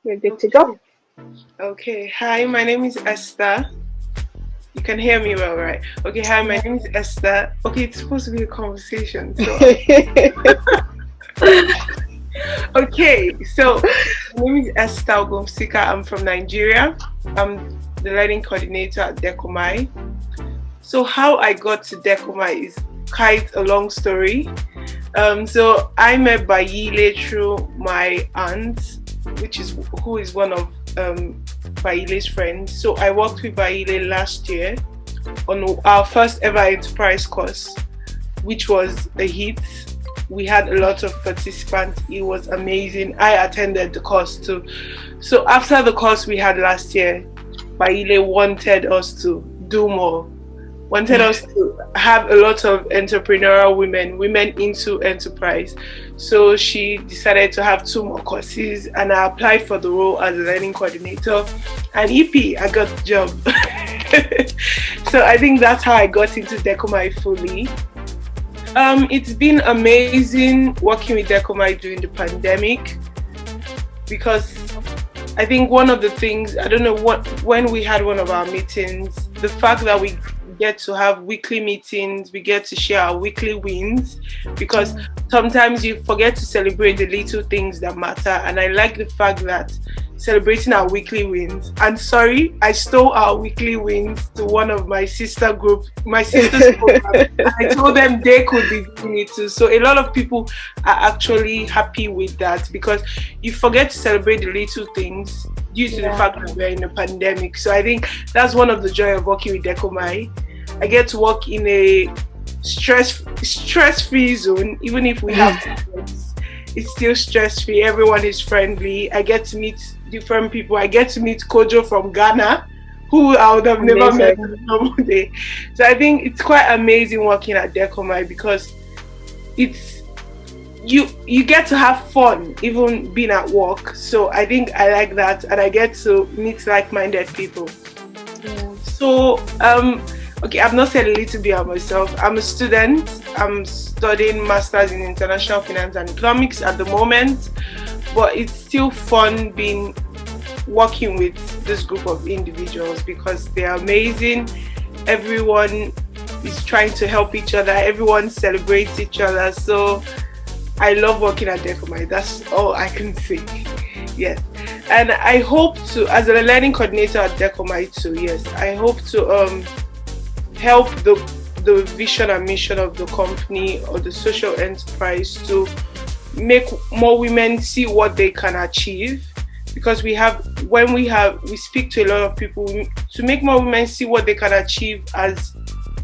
We're good to go. Okay. Hi, my name is Esther. You can hear me well, right? Okay. Hi, my name is Esther. Okay, it's supposed to be a conversation. So, okay. So, my name is Esther Ogumsika. I'm from Nigeria. I'm the learning coordinator at Dechomai. So, how I got to Dechomai is quite a long story. So I met Bayile through my aunt, who is one of Baile's friends. So I worked with Baile last year on our first ever enterprise course, which was a hit. We had a lot of participants. It was amazing. I attended the course too. So after the course we had last year, Baile wanted us to do more. Wanted us to have a lot of entrepreneurial women into enterprise. So she decided to have 2 more courses, and I applied for the role as a learning coordinator. And I got the job. So I think that's how I got into Dechomai fully. It's been amazing working with Dechomai during the pandemic, because I think one of the things, I don't know when we had one of our meetings, the fact that we get to have weekly meetings, we get to share our weekly wins, because sometimes you forget to celebrate the little things that matter. And I like the fact that celebrating our weekly wins, and sorry, I stole our weekly wins to one of my sister's group. And I told them they could be doing it too. So a lot of people are actually happy with that, because you forget to celebrate the little things due to the fact that we're in a pandemic. So I think that's one of the joy of working with Dechomai. I get to work in a stress-free zone. Even if we have to, it's still stress-free. Everyone is friendly. I get to meet different people. I get to meet Kojo from Ghana, who I would have never met on a normal day. So I think it's quite amazing working at Dechomai, because it's you get to have fun even being at work. So I think I like that, and I get to meet like-minded people. So okay, I've not said a little bit about myself. I'm a student. I'm studying Masters in International Finance and Economics at the moment, but it's still fun working with this group of individuals, because they're amazing. Everyone is trying to help each other. Everyone celebrates each other. So I love working at Dechomai. That's all I can say. Yes. And I hope to, as a learning coordinator at Dechomai too, yes, I hope to help the vision and mission of the company or the social enterprise to make more women see what they can achieve, because we speak to a lot of people to make more women see what they can achieve as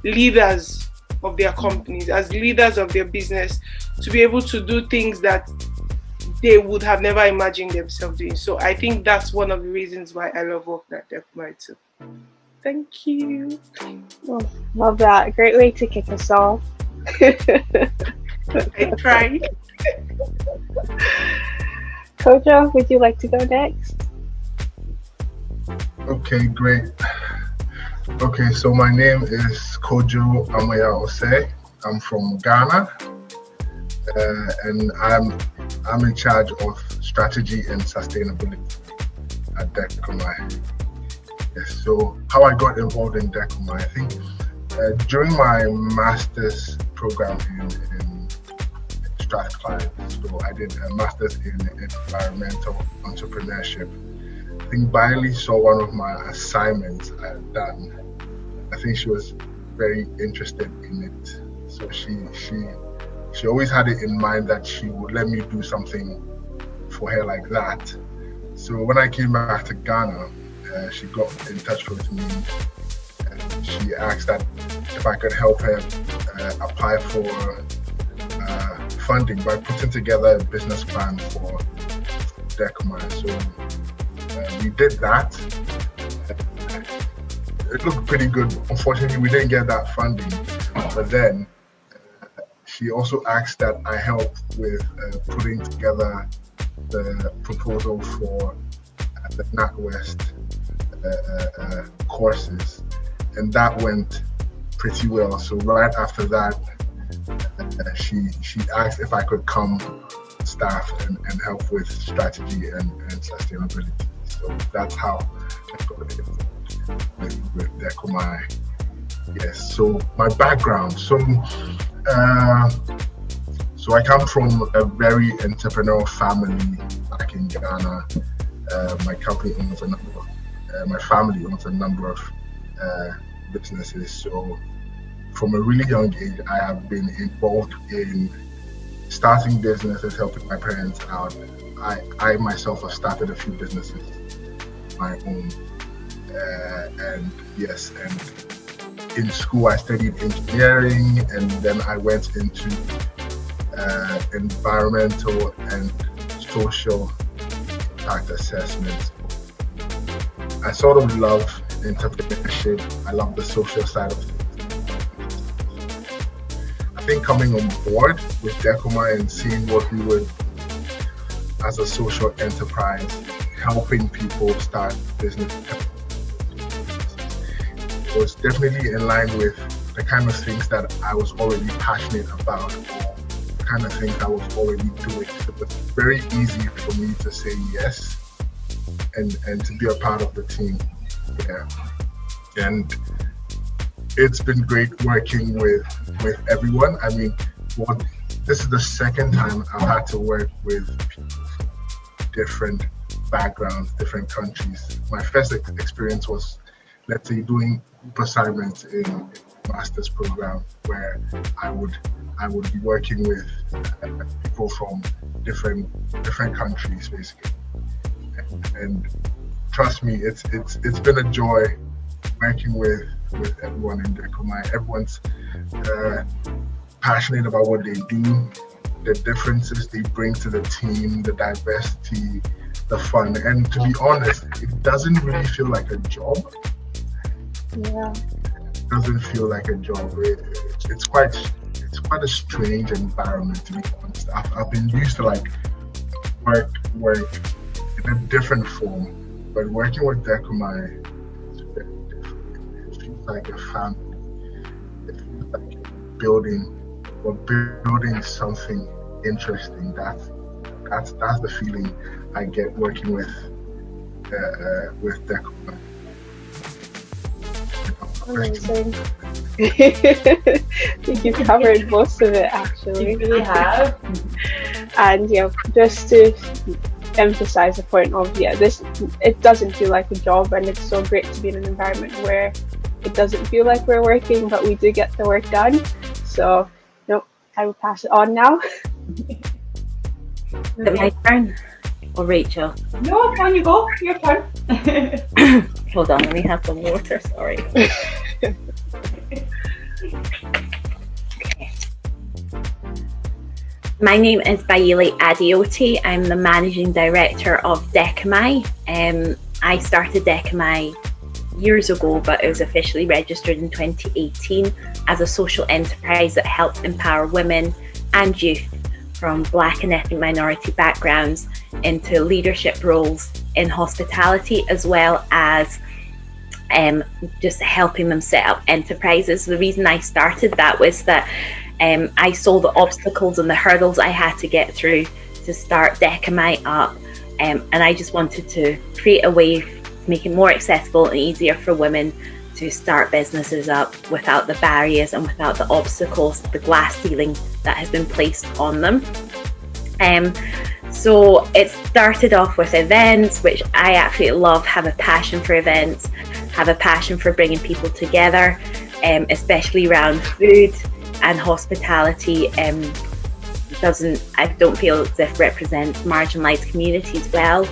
leaders of their companies, as leaders of their business, to be able to do things that they would have never imagined themselves doing. So I think that's one of the reasons why I love working at Dechomai too. Thank you. Oh, love that. Great way to kick us off. I tried. Kojo, would you like to go next? Okay, great. Okay, so my name is Kojo Amoya Ose. I'm from Ghana, and I'm in charge of strategy and sustainability at Dechomai. Yes, so how I got involved in Dechomai, I think during my master's program in Strathclyde, so I did a master's in environmental entrepreneurship. I think Bailey saw one of my assignments I had done. I think she was very interested in it, so she always had it in mind that she would let me do something for her like that. So when I came back to Ghana, she got in touch with me, and she asked that if I could help her apply for funding by putting together a business plan for Dechomai. So we did that. It looked pretty good. Unfortunately, we didn't get that funding, but then she also asked that I help with putting together the proposal for the NatWest courses, and that went pretty well. So right after that, she asked if I could come staff and help with strategy and sustainability. So that's how I got involved with Dechomai. Yes, so my background. So I come from a very entrepreneurial family back in Ghana. My company owns my family owns a number of businesses. So from a really young age, I have been involved in starting businesses, helping my parents out. I myself have started a few businesses of my own. And in school I studied engineering, and then I went into environmental and social impact assessment. I sort of love entrepreneurship. I love the social side of things. I think coming on board with Dechomai and seeing what we would as a social enterprise, helping people start businesses, was definitely in line with the kind of things that I was already passionate about, or the kind of things I was already doing. So it was very easy for me to say yes and to be a part of the team. Yeah. And it's been great working with everyone. I mean, this is the second time I've had to work with people from different backgrounds, different countries. My first experience was, let's say, doing assignments in a master's program where I would be working with people from different countries, basically. And trust me, it's been a joy working with everyone in Dechomai. Everyone's passionate about what they do, the differences they bring to the team, the diversity, the fun. And to be honest, it doesn't really feel like a job. Yeah. It doesn't feel like a job. It's quite a strange environment, to be honest. I've been used to like work in a different form, but working with Dechomai is very different. It feels like a family. It feels like we're building something interesting. That's the feeling I get working with Dechomai. Amazing. I think you've covered most of it, actually. You really have. And just to emphasize the point of it doesn't feel like a job, and it's so great to be in an environment where it doesn't feel like we're working, but we do get the work done. So I will pass it on now. Is it my turn? Or Rachel? No, on you go. Your turn. Hold on, let me have some water, sorry. Okay. My name is Bayili Adeoti. I'm the Managing Director of Dechomai. I started Dechomai years ago, but it was officially registered in 2018 as a social enterprise that helps empower women and youth from Black and ethnic minority backgrounds into leadership roles in hospitality, as well as just helping them set up enterprises. The reason I started that was that I saw the obstacles and the hurdles I had to get through to start Dechomai up, and I just wanted to create a way to make it more accessible and easier for women to start businesses up without the barriers and without the obstacles, the glass ceiling that has been placed on them. So it started off with events, which I absolutely love, have a passion for events, have a passion for bringing people together, especially around food and hospitality. I don't feel as if represents marginalised communities well,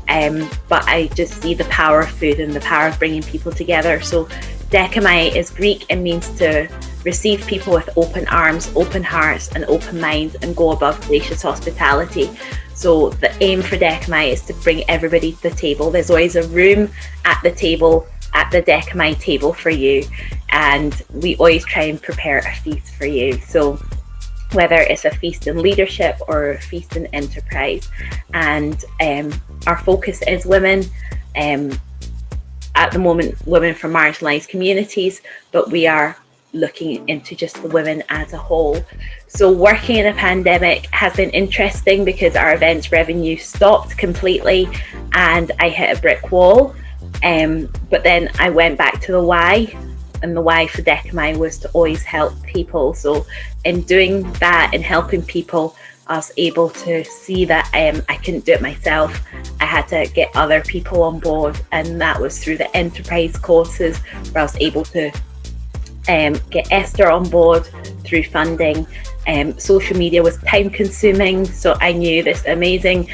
but I just see the power of food and the power of bringing people together. So Dechomai is Greek and means to receive people with open arms, open hearts and open minds, and go above gracious hospitality. So the aim for Dechomai is to bring everybody to the table. There's always a room at the table, at the Dechomai table for you, and we always try and prepare a feast for you. So whether it's a feast in leadership or a feast in enterprise, and our focus is women. At the moment, women from marginalised communities, but we are looking into just the women as a whole. So working in a pandemic has been interesting because our events revenue stopped completely and I hit a brick wall. But then I went back to the why, and the why for Dechomai was to always help people. So in doing that and helping people, I was able to see that I couldn't do it myself. I had to get other people on board, and that was through the enterprise courses where I was able to get Esther on board through funding. Social media was time consuming, so I knew this amazing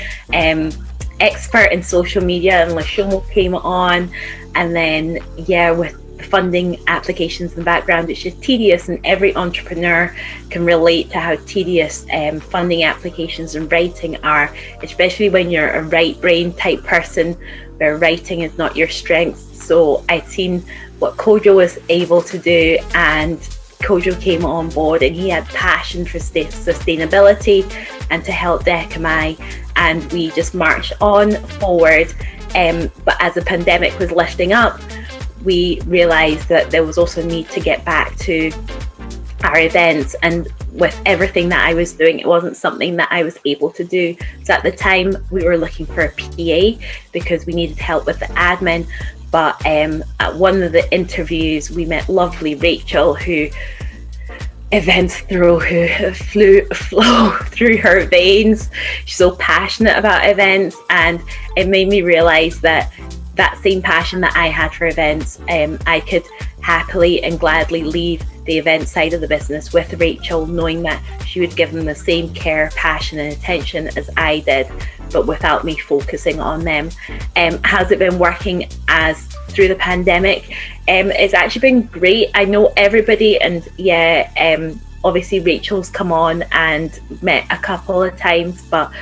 expert in social media, and Lashomo came on, and then with funding applications in the background, it's just tedious, and every entrepreneur can relate to how tedious funding applications and writing are, especially when you're a right brain type person where writing is not your strength. So I'd seen what Kojo was able to do, and Kojo came on board and he had passion for sustainability and to help Dechomai, and we just marched on forward. But as the pandemic was lifting up, we realised that there was also a need to get back to our events, and with everything that I was doing, it wasn't something that I was able to do. So at the time we were looking for a PA because we needed help with the admin. But at one of the interviews we met lovely Rachel, who events flow through her veins. She's so passionate about events, and it made me realise that same passion that I had for events, I could happily and gladly leave the event side of the business with Rachel, knowing that she would give them the same care, passion and attention as I did, but without me focusing on them. Has it been working as through the pandemic? It's actually been great. I know everybody, and obviously Rachel's come on and met a couple of times, but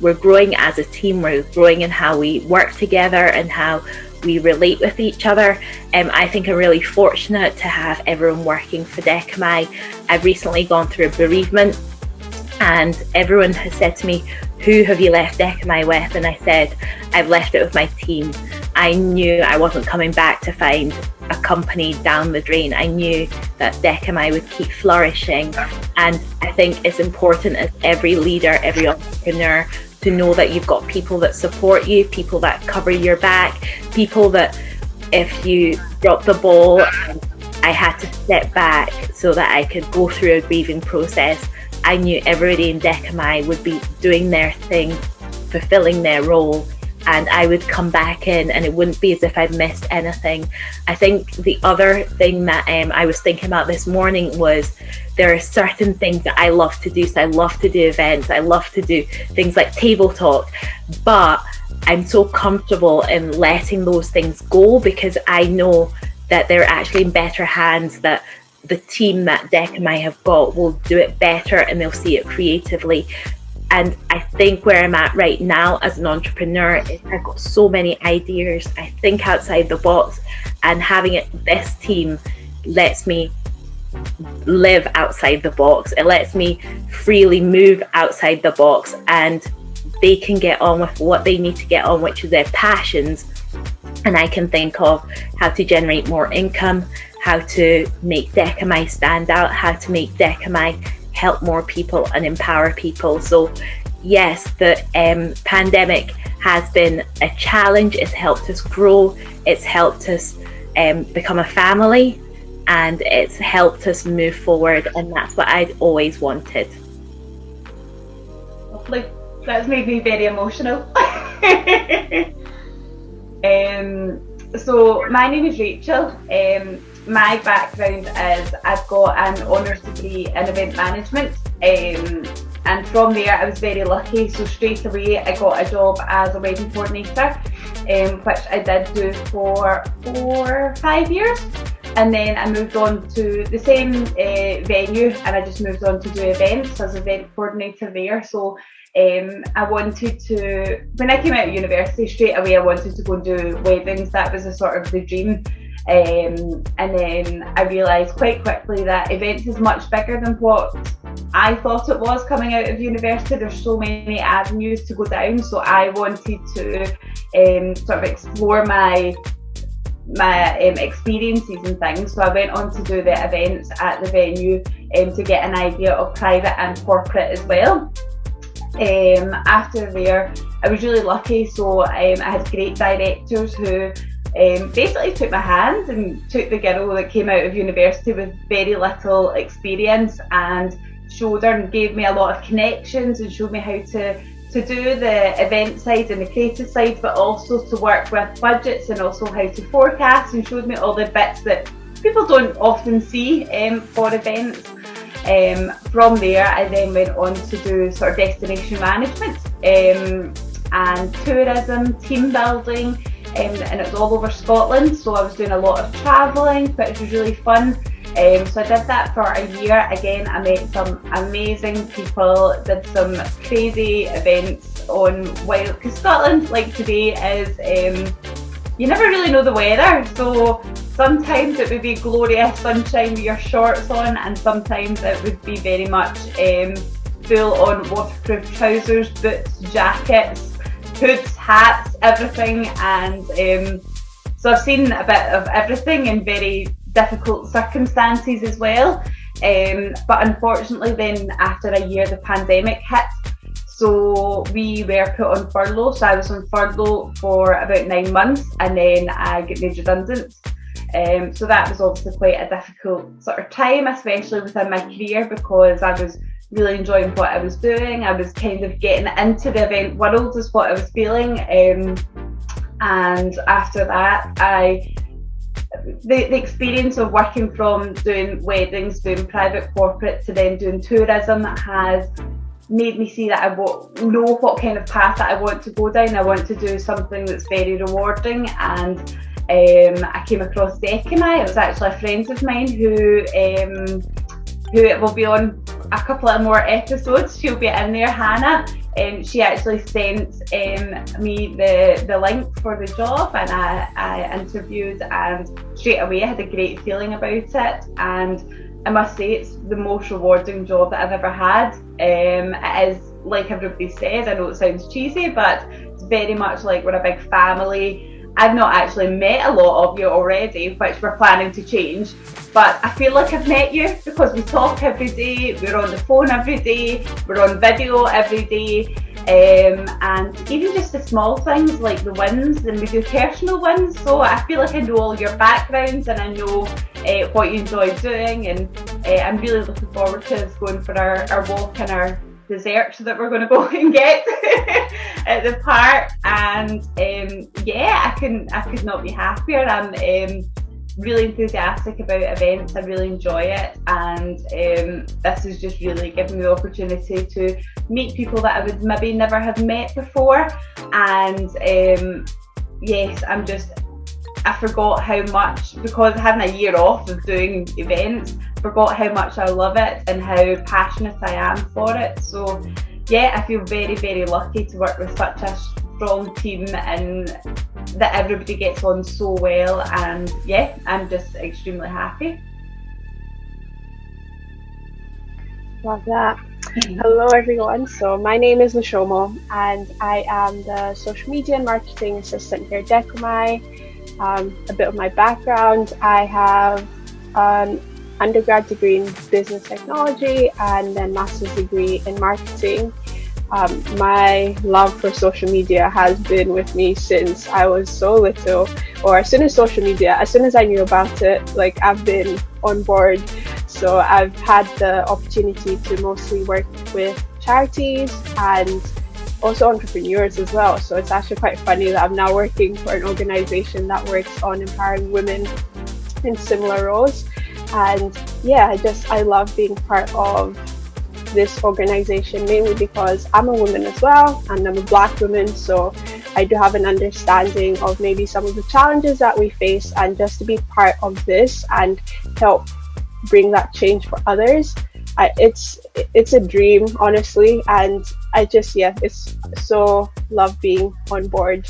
we're growing as a team. We're growing in how we work together and how we relate with each other. I think I'm really fortunate to have everyone working for Dechomai. I've recently gone through a bereavement, and everyone has said to me, who have you left Dechomai with? And I said, I've left it with my team. I knew I wasn't coming back to find a company down the drain. I knew that Dechomai would keep flourishing. And I think it's important as every leader, every entrepreneur, to know that you've got people that support you, people that cover your back, people that if you drop the ball, I had to step back so that I could go through a grieving process. I knew everybody in Dechomai would be doing their thing, fulfilling their role, and I would come back in and it wouldn't be as if I'd missed anything. I think the other thing that I was thinking about this morning was there are certain things that I love to do. So I love to do events, I love to do things like TableTalk, but I'm so comfortable in letting those things go because I know that they're actually in better hands, that the team that Dechomai have got will do it better and they'll see it creatively. And I think where I'm at right now as an entrepreneur is I've got so many ideas. I think outside the box, and having this team lets me live outside the box. It lets me freely move outside the box, and they can get on with what they need to get on, which is their passions. And I can think of how to generate more income, how to make Dechomai stand out, how to make Dechomai help more people and empower people. So yes, the pandemic has been a challenge. It's helped us grow. It's helped us become a family, and it's helped us move forward. And that's what I'd always wanted. Like, that's made me very emotional. So my name is Rachel. My background is I've got an honours degree in event management, and from there I was very lucky. So straight away I got a job as a wedding coordinator, which I did do for 4 or 5 years, and then I moved on to the same venue, and I just moved on to do events as event coordinator there. So I wanted to, when I came out of university, straight away I wanted to go and do weddings. That was a sort of the dream. And then I realised quite quickly that events is much bigger than what I thought it was coming out of university. There's so many avenues to go down, so I wanted to sort of explore my experiences and things. So I went on to do the events at the venue to get an idea of private and corporate as well. After there, I was really lucky. So I had great directors who basically took my hand and took the girl that came out of university with very little experience and showed her and gave me a lot of connections and showed me how to do the event side and the creative side, but also to work with budgets and also how to forecast, and showed me all the bits that people don't often see for events. From there, I then went on to do sort of destination management and tourism, team building, and it was all over Scotland. So I was doing a lot of travelling, which was really fun. So I did that for a year. Again, I met some amazing people, did some crazy events on wild, because Scotland, like today, is you never really know the weather. So sometimes it would be glorious sunshine with your shorts on, and sometimes it would be very much full on waterproof trousers, boots, jackets, hoods, hats, everything. And so I've seen a bit of everything in very difficult circumstances as well. But unfortunately then after a year the pandemic hit, so we were put on furlough. So I was on furlough for about 9 months and then I got made redundant. So that was obviously quite a difficult sort of time, especially within my career, because I was really enjoying what I was doing. I was kind of getting into the event world is what I was feeling. And after that, the experience of working from doing weddings, doing private corporate to then doing tourism has made me see that I know what kind of path that I want to go down. I want to do something that's very rewarding, and I came across Dechomai. It was actually a friend of mine who will be on a couple of more episodes. She'll be in there, Hannah. She actually sent me the link for the job, and I interviewed, and straight away I had a great feeling about it. And I must say it's the most rewarding job that I've ever had. It is, like everybody says, I know it sounds cheesy, but it's very much like we're a big family. I've not actually met a lot of you already, which we're planning to change, but I feel like I've met you because we talk every day, we're on the phone every day, we're on video every day, and even just the small things like the wins, and we do personal wins, so I feel like I know all your backgrounds and I know what you enjoy doing, and I'm really looking forward to us going for our walk and our dessert that we're going to go and get at the park. And I could not be happier. I'm really enthusiastic about events. I really enjoy it, and this has just really given me the opportunity to meet people that I would maybe never have met before. And yes, I forgot how much, because having a year off of doing events, forgot how much I love it and how passionate I am for it. So yeah, I feel very, very lucky to work with such a strong team and that everybody gets on so well, and yeah, I'm just extremely happy. Love that. Hello everyone, so my name is Naso, and I am the social media and marketing assistant here at Dechomai. A bit of my background: I have an undergrad degree in business technology and then master's degree in marketing. My love for social media has been with me since I was so little, or as soon as I knew about it, like I've been on board. So I've had the opportunity to mostly work with charities and also entrepreneurs as well. So it's actually quite funny that I'm now working for an organization that works on empowering women in similar roles. And yeah, I love being part of this organization, mainly because I'm a woman as well, and I'm a Black woman, so I do have an understanding of maybe some of the challenges that we face, and just to be part of this and help bring that change for others, it's a dream, honestly. And it's so love being on board.